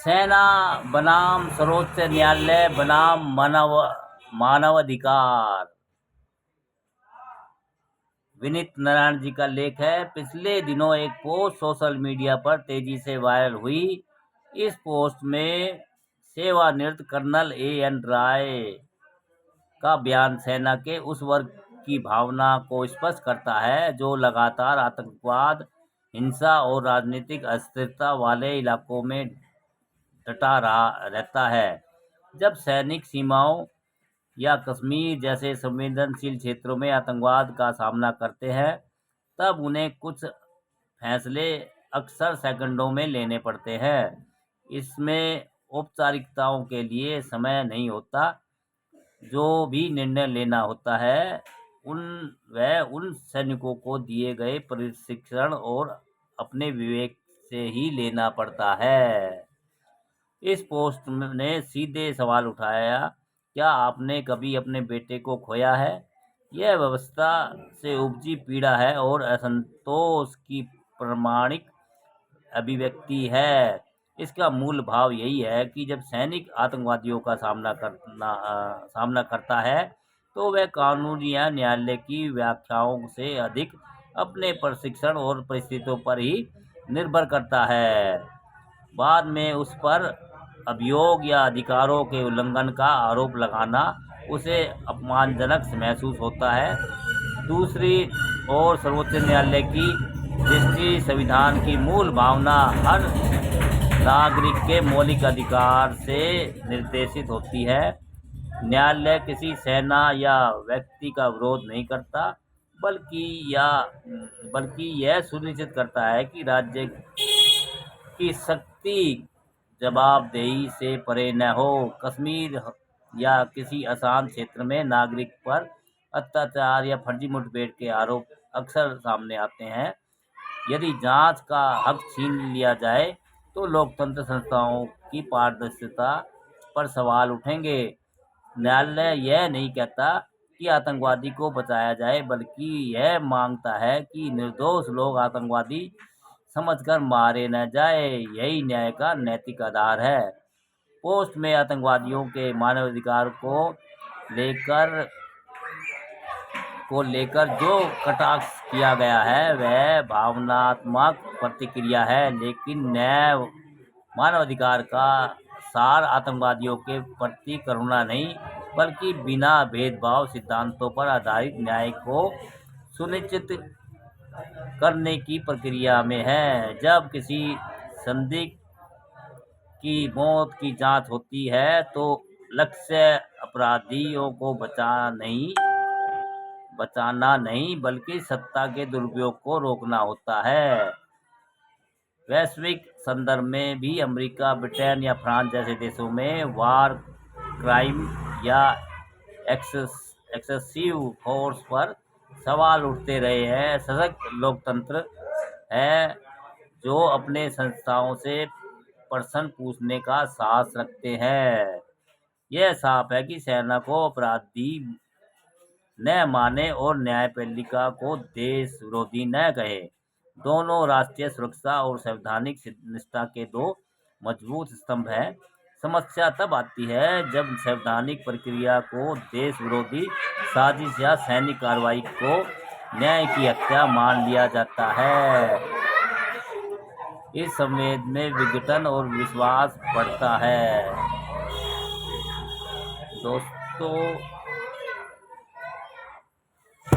सेना बनाम सर्वोच्च न्यायालय बनाम मानवाधिकार। विनीत नारायण जी का लेख है। पिछले दिनों एक पोस्ट सोशल मीडिया पर तेजी से वायरल हुई। इस पोस्ट में सेवानिवृत्त कर्नल A.N. राय का बयान सेना के उस वर्ग की भावना को स्पष्ट करता है जो लगातार आतंकवाद, हिंसा और राजनीतिक अस्थिरता वाले इलाकों में डटा रहता है। जब सैनिक सीमाओं या कश्मीर जैसे संवेदनशील क्षेत्रों में आतंकवाद का सामना करते हैं, तब उन्हें कुछ फैसले अक्सर सेकंडों में लेने पड़ते हैं। इसमें औपचारिकताओं के लिए समय नहीं होता। जो भी निर्णय लेना होता है उन सैनिकों को दिए गए प्रशिक्षण और अपने विवेक से ही लेना पड़ता है। इस पोस्ट ने सीधे सवाल उठाया, क्या आपने कभी अपने बेटे को खोया है? यह व्यवस्था से उपजी पीड़ा है और असंतोष की प्रामाणिक अभिव्यक्ति है। इसका मूल भाव यही है कि जब सैनिक आतंकवादियों का सामना करता है, तो वह कानून या न्यायालय की व्याख्याओं से अधिक अपने प्रशिक्षण और परिस्थितियों पर ही निर्भर करता है। बाद में उस पर अभियोग या अधिकारों के उल्लंघन का आरोप लगाना उसे अपमानजनक महसूस होता है। दूसरी ओर सर्वोच्च न्यायालय की दृष्टि संविधान की मूल भावना हर नागरिक के मौलिक अधिकार से निर्देशित होती है। न्यायालय किसी सेना या व्यक्ति का विरोध नहीं करता, बल्कि यह सुनिश्चित करता है कि राज्य की शक्ति जवाबदेही से परे न हो। कश्मीर या किसी अशांत क्षेत्र में नागरिक पर अत्याचार या फर्जी मुठभेड़ के आरोप अक्सर सामने आते हैं। यदि जांच का हक छीन लिया जाए तो लोकतंत्र संस्थाओं की पारदर्शिता पर सवाल उठेंगे। न्यायालय यह नहीं कहता कि आतंकवादी को बचाया जाए, बल्कि यह मांगता है कि निर्दोष लोग आतंकवादी समझकर मारे न जाए। यही न्याय का नैतिक आधार है। पोस्ट में आतंकवादियों के मानवाधिकार को लेकर जो कटाक्ष किया गया है वह भावनात्मक प्रतिक्रिया है, लेकिन न्याय मानवाधिकार का सार आतंकवादियों के प्रति करुणा नहीं, बल्कि बिना भेदभाव सिद्धांतों पर आधारित न्याय को सुनिश्चित करने की प्रक्रिया में है। जब किसी संदिग्ध की मौत की जांच होती है तो लक्ष्य अपराधियों को बचाना नहीं बल्कि सत्ता के दुरुपयोग को रोकना होता है। वैश्विक संदर्भ में भी अमेरिका, ब्रिटेन या फ्रांस जैसे देशों में वार क्राइम या एक्सेसिव फोर्स पर सवाल उठते रहे हैं। सशक्त लोकतंत्र है जो अपने संस्थाओं से प्रश्न पूछने का साहस रखते हैं। यह साफ है कि सेना को अपराधी न माने और न्यायपालिका को देश विरोधी न कहे। दोनों राष्ट्रीय सुरक्षा और संवैधानिक निष्ठा के दो मजबूत स्तंभ हैं। समस्या तब आती है जब संवैधानिक प्रक्रिया को देश विरोधी साजिश या सैनिक कार्रवाई को न्याय की हत्या मान लिया जाता है। इस संवेद में विघटन और विश्वास बढ़ता है। दोस्तों,